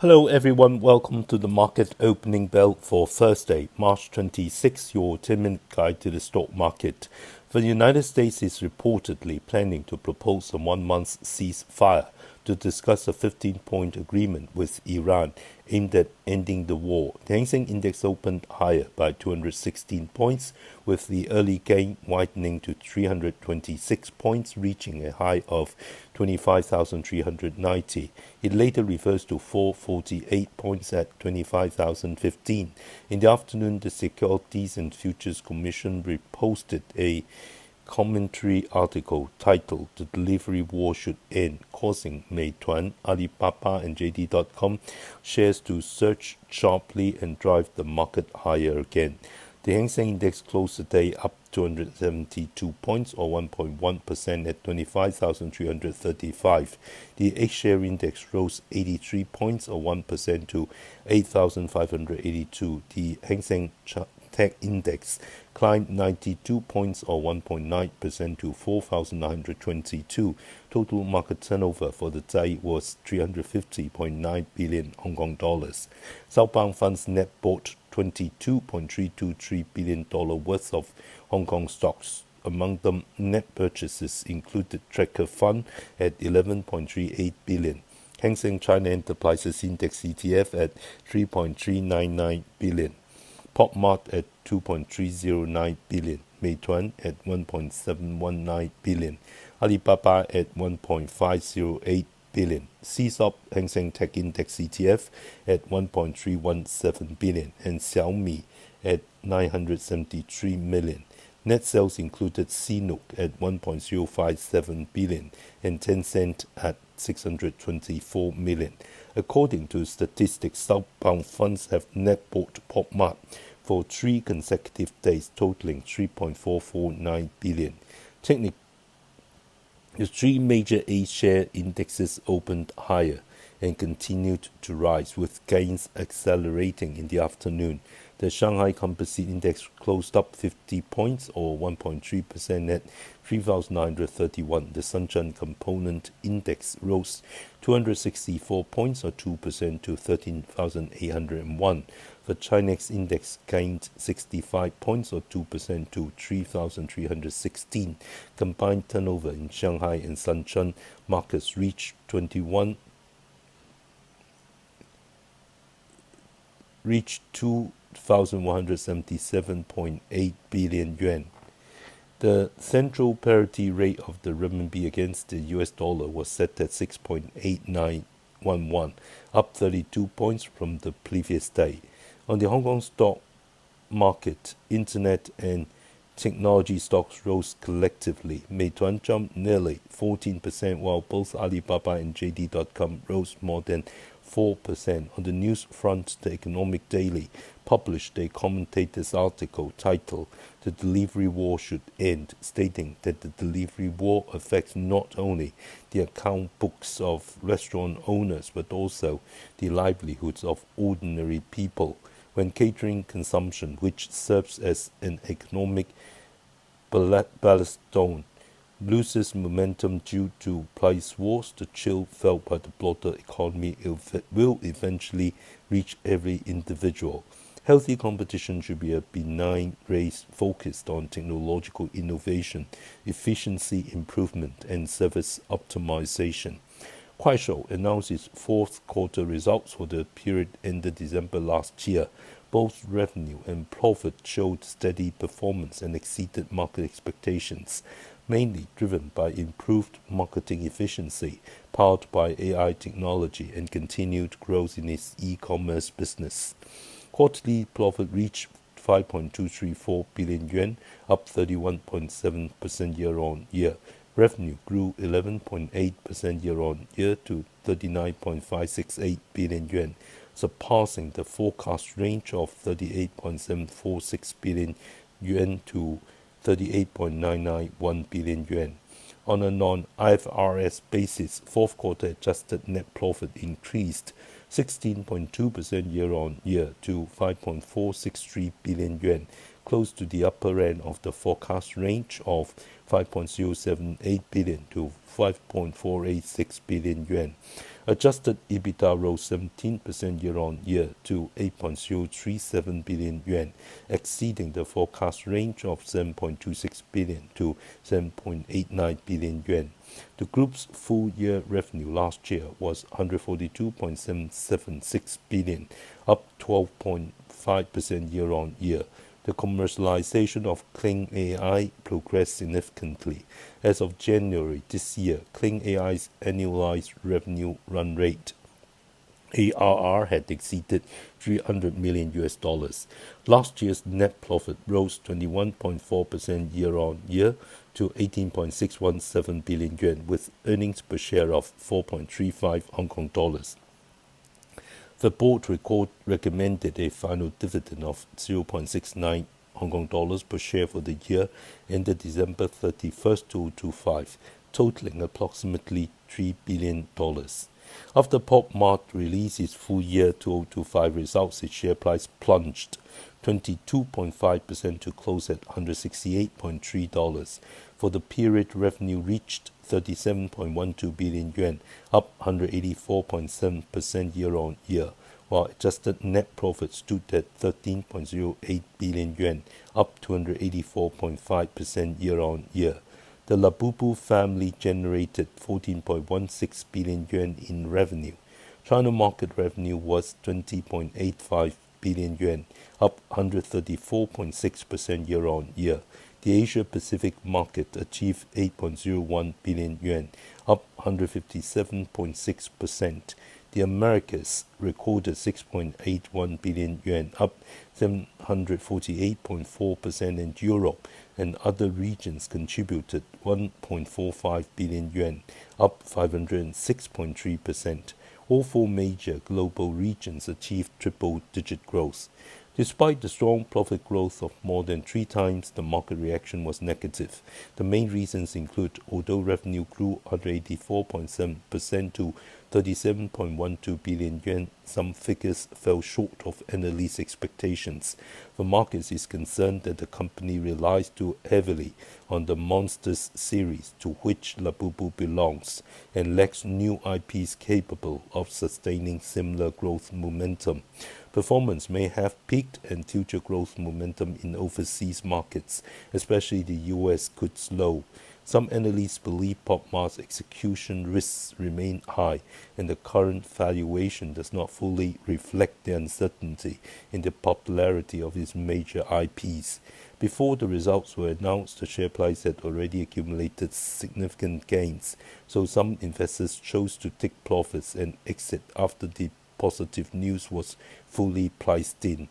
Hello everyone, welcome to the market opening bell for Thursday, March 26, your 10-minute guide to the stock market. The United States is reportedly planning to propose a one-month ceasefire to discuss a 15-point agreement with Iran aimed at ending the war. The Hang Seng Index opened higher by 216 points, with the early gain widening to 326 points, reaching a high of 25,390. It later reversed to 448 points at 25,015. In the afternoon, the Securities and Futures Commission reposted a commentary article titled "The Delivery War Should End," causing Meituan, Alibaba and JD.com shares to surge sharply and drive the market higher again. The Hang Seng Index closed the day up 272 points or 1.1% at 25,335. The H-share index rose 83 points or 1% to 8,582. The Hang Seng Tech Index climbed 92 points or 1.9% to 4,922. Total market turnover for the day was 350.9 billion Hong Kong dollars. Southbound funds net bought $22.323 billion worth of Hong Kong stocks. Among them, net purchases included Tracker Fund at 11.38 billion, Hang Seng China Enterprises Index ETF at 3.399 billion, PopMart at 2.309 billion, Meituan at 1.719 billion, Alibaba at 1.508 billion, CSOP Hang Seng Tech Index ETF at 1.317 billion, and Xiaomi at 973 million. Net sales included CNOOC at 1.057 billion and Tencent at 624 million. According to statistics, Southbound funds have net bought PopMart for 3 consecutive days, totaling 3.449 billion. Technically, the 3 major A-share indexes opened higher and continued to rise, with gains accelerating in the afternoon. The Shanghai Composite Index closed up 50 points or 1.3% at 3,931. The Shenzhen Component Index rose 264 points or 2% to 13,801. The Chinex Index gained 65 points or 2% to 3,316. Combined turnover in Shanghai and Shenzhen markets reached 2,177.8 billion yuan. The central parity rate of the renminbi against the US dollar was set at 6.8911, up 32 points from the previous day. On the Hong Kong stock market, internet and technology stocks rose collectively. Meituan jumped nearly 14%, while both Alibaba and JD.com rose more than 4%. On the news front, the Economic Daily published a commentator's article titled "The Delivery War Should End," stating that the delivery war affects not only the account books of restaurant owners but also the livelihoods of ordinary people. When catering consumption, which serves as an economic ballast loses momentum due to price wars, the chill felt by the broader economy will eventually reach every individual. Healthy competition should be a benign race focused on technological innovation, efficiency improvement, and service optimization. Kuaishou announced its fourth quarter results for the period ended December last year. Both revenue and profit showed steady performance and exceeded market expectations, mainly driven by improved marketing efficiency, powered by AI technology, and continued growth in its e-commerce business. Quarterly profit reached 5.234 billion yuan, up 31.7% year-on-year. Revenue grew 11.8% year-on-year to 39.568 billion yuan, surpassing the forecast range of 38.746 billion yuan to 38.991 billion yuan. On a non-IFRS basis, fourth quarter adjusted net profit increased 16.2% year-on-year to 5.463 billion yuan. close to the upper end of the forecast range of 5.078 billion to 5.486 billion yuan. Adjusted EBITDA rose 17% year-on-year to 8.037 billion yuan, exceeding the forecast range of 7.26 billion to 7.89 billion yuan. The group's full-year revenue last year was 142.776 billion, up 12.5% year-on-year. The commercialization of Kling AI progressed significantly. As of January this year, Kling AI's annualized revenue run rate ARR had exceeded $300 million. Last year's net profit rose 21.4% year-on-year to 18.617 billion yuan, with earnings per share of 4.35 Hong Kong dollars. The board recommended a final dividend of 0.69 Hong Kong dollars per share for the year ended December 31st, 2025, totaling approximately $3 billion. After PopMart released its full year 2025 results, its share price plunged 22.5% to close at $168.3. For the period, revenue reached 37.12 billion yuan, up 184.7% year-on-year, while adjusted net profit stood at 13.08 billion yuan, up 284.5% year-on-year. The Labubu family generated 14.16 billion yuan in revenue. China market revenue was 20.85 billion yuan, up 134.6% year-on-year. The Asia-Pacific market achieved 8.01 billion yuan, up 157.6%. The Americas recorded 6.81 billion yuan, up 748.4%, and Europe and other regions contributed 1.45 billion yuan, up 506.3%. All four major global regions achieved triple-digit growth. Despite the strong profit growth of more than 3 times, the market reaction was negative. The main reasons include, although revenue grew 184.7% to 37.12 billion yuan, some figures fell short of analyst expectations. The market is concerned that the company relies too heavily on the Monsters series, to which Labubu belongs, and lacks new IPs capable of sustaining similar growth momentum. Performance may have peaked, and future growth momentum in overseas markets, especially the US, could slow. Some analysts believe PopMart's execution risks remain high, and the current valuation does not fully reflect the uncertainty in the popularity of its major IPs. Before the results were announced, the share price had already accumulated significant gains, so some investors chose to take profits and exit after the positive news was fully priced in.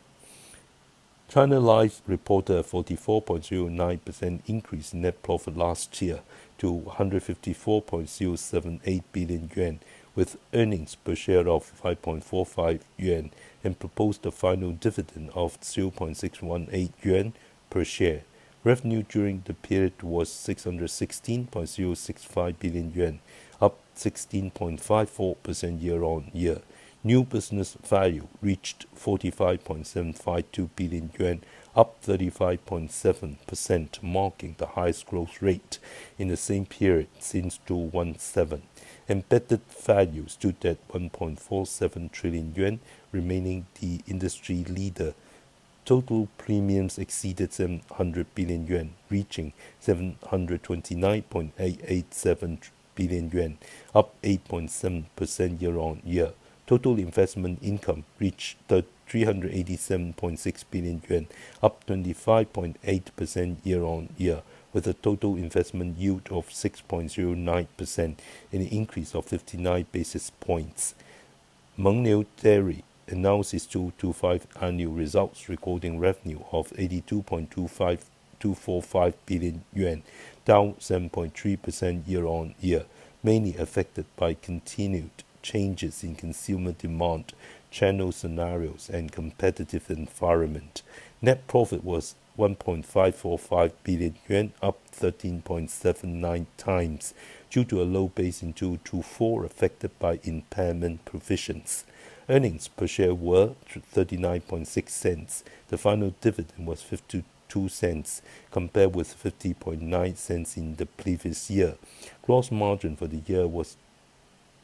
China Life reported a 44.09% increase in net profit last year to 154.078 billion yuan, with earnings per share of 5.45 yuan, and proposed a final dividend of 0.618 yuan per share. Revenue during the period was 616.065 billion yuan, up 16.54% year-on-year. New business value reached 45.752 billion yuan, up 35.7%, marking the highest growth rate in the same period since 2017. Embedded value stood at 1.47 trillion yuan, remaining the industry leader. Total premiums exceeded 700 billion yuan, reaching 729.887 billion yuan, up 8.7% year-on-year. Total investment income reached 387.6 billion yuan, up 25.8% year-on-year, with a total investment yield of 6.09%, an increase of 59 basis points. Mengniu Dairy announced its 2025 annual results, recording revenue of 82.245 billion yuan, down 7.3% year-on-year, mainly affected by continued changes in consumer demand, channel scenarios, and competitive environment. Net profit was 1.545 billion yuan, up 13.79 times, due to a low base in 2024 affected by impairment provisions. Earnings per share were 39.6 cents. The final dividend was 52 2 cents, compared with 50.9 cents in the previous year. Gross margin for the year was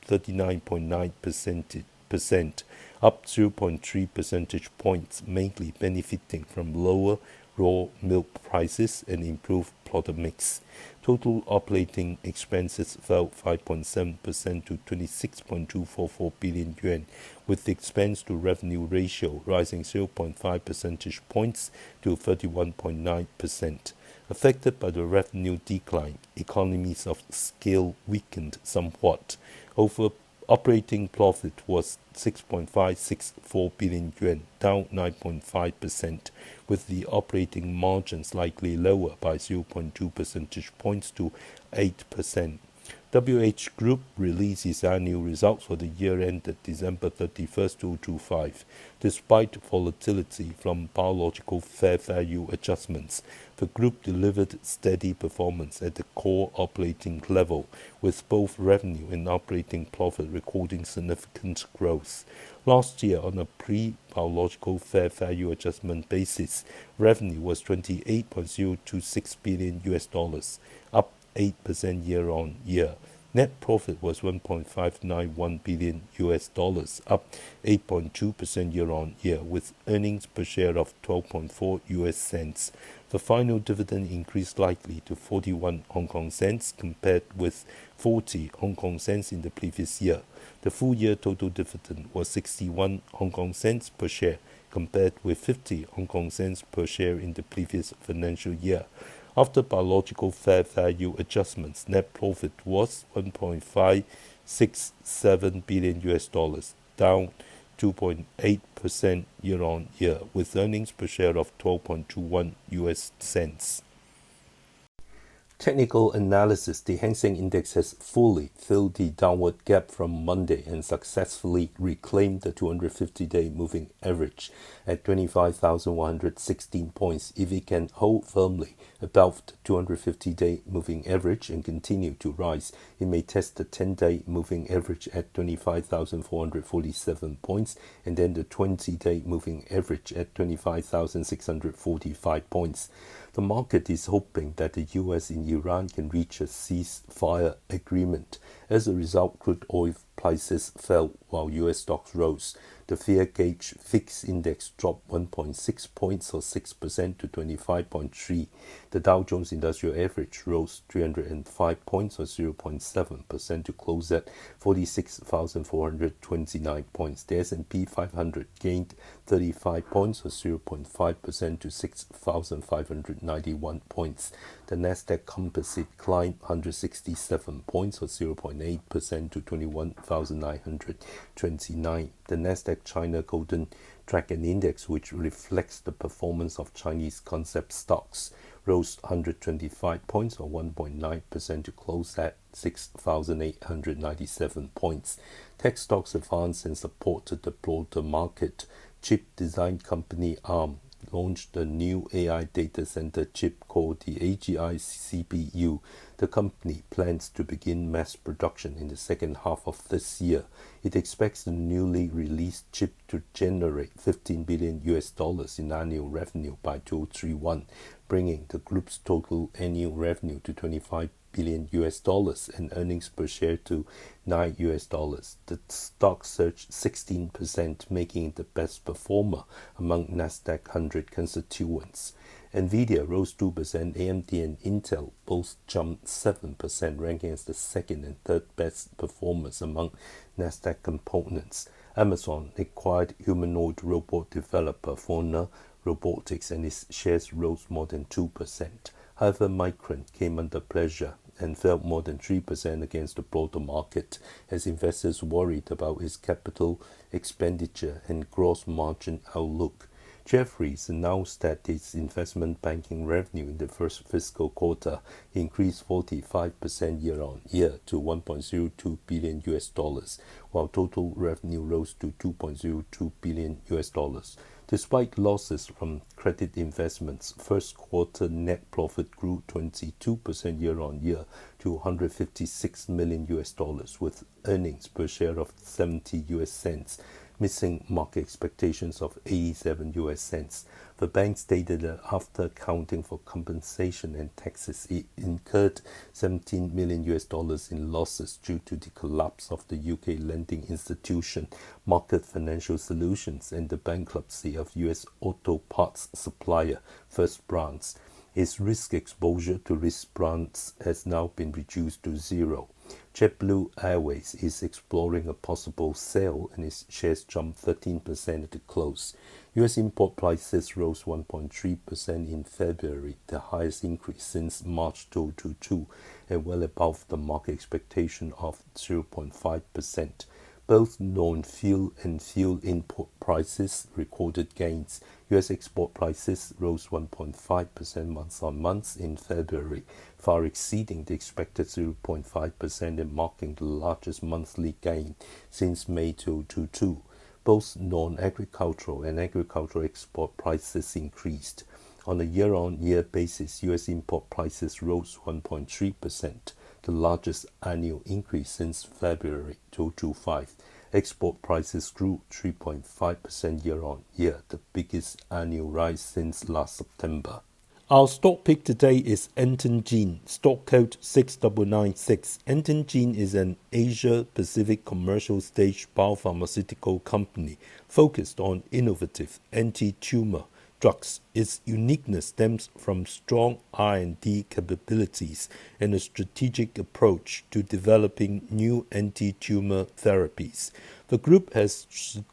39.9%, up 0.3 percentage points, mainly benefiting from lower raw milk prices and improved product mix. Total operating expenses fell 5.7% to 26.244 billion yuan, with the expense to revenue ratio rising 0.5 percentage points to 31.9%. Affected by the revenue decline, economies of scale weakened somewhat. Operating profit was 6.564 billion yuan, down 9.5%, with the operating margin slightly lower by 0.2 percentage points to 8%. WH Group released its annual results for the year ended December 31st, 2025. Despite volatility from biological fair value adjustments, the group delivered steady performance at the core operating level, with both revenue and operating profit recording significant growth. Last year, on a pre-biological fair value adjustment basis, revenue was $28.026 billion, up 8% year-on-year. Net profit was $1.591 billion, up 8.2% year-on-year, with earnings per share of 12.4 US cents. The final dividend increased slightly to 41 Hong Kong cents, compared with 40 Hong Kong cents in the previous year. The full-year total dividend was 61 Hong Kong cents per share, compared with 50 Hong Kong cents per share in the previous financial year. After biological fair value adjustments, net profit was $1.567 billion, down 2.8% year-on-year, with earnings per share of 12.21 US cents. Technical analysis: the Hang Seng Index has fully filled the downward gap from Monday and successfully reclaimed the 250-day moving average at 25,116 points. If it can hold firmly above the 250-day moving average and continue to rise, it may test the 10-day moving average at 25,447 points and then the 20-day moving average at 25,645 points. The market is hoping that the US and Iran can reach a ceasefire agreement. As a result, crude oil prices fell while US stocks rose. The fear gauge VIX index dropped 1.6 points or 6% to 25.3. The Dow Jones Industrial Average rose 305 points or 0.7% to close at 46,429 points. The S&P 500 gained 35 points or 0.5% to 6,591 points. The Nasdaq Composite climbed 167 points or 0.8% to 21,929. The Nasdaq China Golden Dragon Index, which reflects the performance of Chinese concept stocks, rose 125 points or 1.9% to close at 6,897 points. Tech stocks advanced and supported the broader market. Chip design company ARM launched a new AI data center chip called the AGI CPU. The company plans to begin mass production in the second half of this year. It expects the newly released chip to generate $15 billion in annual revenue by 2031, bringing the group's total annual revenue to $25 billion and earnings per share to $9. The stock surged 16%, making it the best performer among Nasdaq 100 constituents. Nvidia rose 2%, AMD and Intel both jumped 7%, ranking as the second and third best performers among Nasdaq components. Amazon acquired humanoid robot developer Fauna Robotics and its shares rose more than 2%. However, Micron came under pressure and fell more than 3% against the broader market as investors worried about its capital expenditure and gross margin outlook. Jefferies announced that its investment banking revenue in the first fiscal quarter increased 45% year-on-year to $1.02 billion, while total revenue rose to $2.02 billion. Despite losses from credit investments, first quarter net profit grew 22% year-on-year to $156 million, with earnings per share of 70 US cents. missing market expectations of 87 US cents. The bank stated that after accounting for compensation and taxes, it incurred $17 million in losses due to the collapse of the UK lending institution, Market Financial Solutions, and the bankruptcy of US auto parts supplier First Brands. Its risk exposure to risk brands has now been reduced to zero. JetBlue Airways is exploring a possible sale and its shares jumped 13% at the close. US import prices rose 1.3% in February, the highest increase since March 2022, and well above the market expectation of 0.5%. Both non-fuel and fuel import prices recorded gains. US export prices rose 1.5% month-on-month in February, far exceeding the expected 0.5% and marking the largest monthly gain since May 2022. Both non-agricultural and agricultural export prices increased. On a year-on-year basis, US import prices rose 1.3%, the largest annual increase since February 2025. Export prices grew 3.5% year-on-year, the biggest annual rise since last September. Our stock pick today is Antengene, stock code 6996. Antengene is an Asia-Pacific commercial stage biopharmaceutical company focused on innovative anti-tumor drugs. Its uniqueness stems from strong R&D capabilities and a strategic approach to developing new anti-tumor therapies. The group has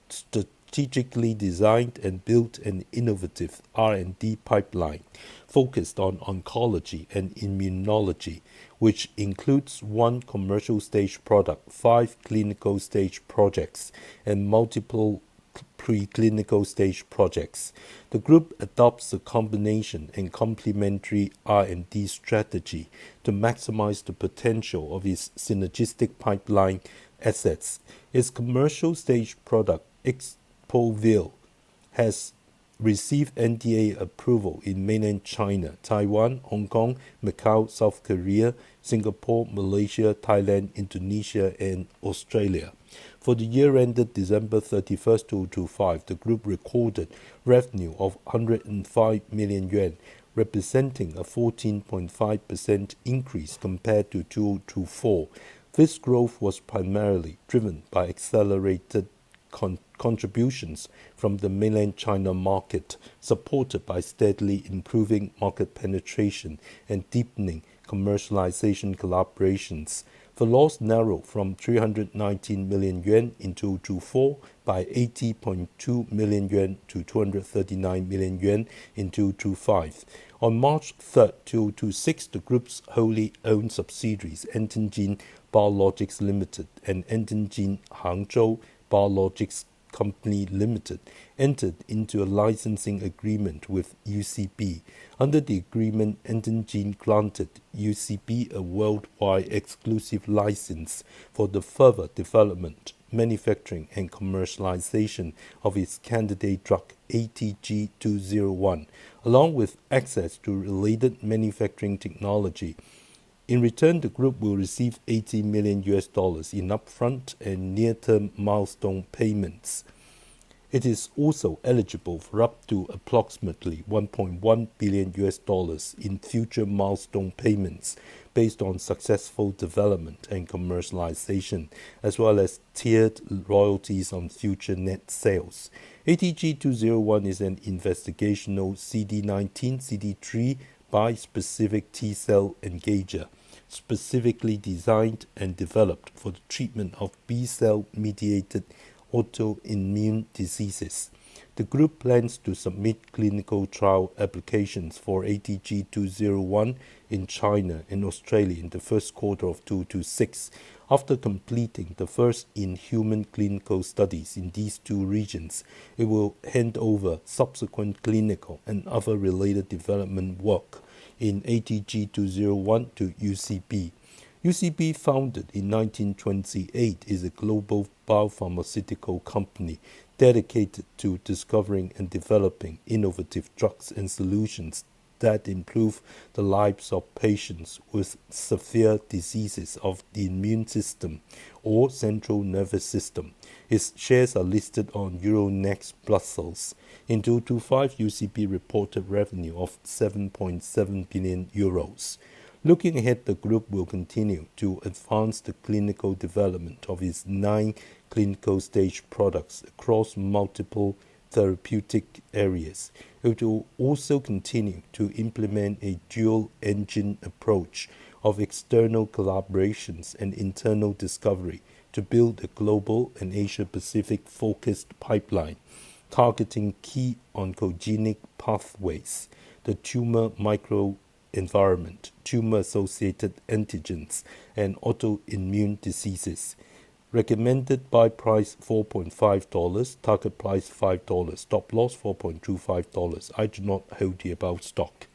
strategically designed and built an innovative R&D pipeline focused on oncology and immunology, which includes 1 commercial stage product, 5 clinical stage projects, and multiple preclinical stage projects. The group adopts a combination and complementary R&D strategy to maximize the potential of its synergistic pipeline assets. Its commercial stage product, Expovil, has received NDA approval in mainland China, Taiwan, Hong Kong, Macau, South Korea, Singapore, Malaysia, Thailand, Indonesia, and Australia. For the year ended December 31, 2025, the group recorded revenue of 105 million yuan, representing a 14.5% increase compared to 2024. This growth was primarily driven by accelerated contributions from the mainland China market, supported by steadily improving market penetration and deepening commercialization collaborations. The loss narrowed from 319 million yuan in 2024 by 80.2 million yuan to 239 million yuan in 2025. On March 3, 2026, the group's wholly owned subsidiaries, Antengene Biologics Limited and Antengene Hangzhou Biologics Company Limited, entered into a licensing agreement with UCB. Under the agreement, Antengene granted UCB a worldwide exclusive license for the further development, manufacturing, and commercialization of its candidate drug ATG-201, along with access to related manufacturing technology. In return, the group will receive $80 million in upfront and near-term milestone payments. It is also eligible for up to approximately $1.1 billion in future milestone payments based on successful development and commercialization, as well as tiered royalties on future net sales. ATG-201 is an investigational CD19/CD3 bispecific T-cell engager, specifically designed and developed for the treatment of B-cell mediated autoimmune diseases. The group plans to submit clinical trial applications for ATG-201 in China and Australia in the first quarter of 2026. After completing the first in-human clinical studies in these two regions, it will hand over subsequent clinical and other related development work in ATG-201 to UCB. UCB, founded in 1928, is a global biopharmaceutical company dedicated to discovering and developing innovative drugs and solutions that improve the lives of patients with severe diseases of the immune system or central nervous system. Its shares are listed on Euronext Brussels. In 2025, UCB reported revenue of 7.7 billion euros. Looking ahead, the group will continue to advance the clinical development of its 9 clinical stage products across multiple therapeutic areas. It will also continue to implement a dual engine approach of external collaborations and internal discovery to build a global and Asia-Pacific focused pipeline targeting key oncogenic pathways, the tumor microenvironment, tumor-associated antigens, and autoimmune diseases. Recommended buy price $4.5, target price $5, stop loss $4.25. I do not hold the above stock.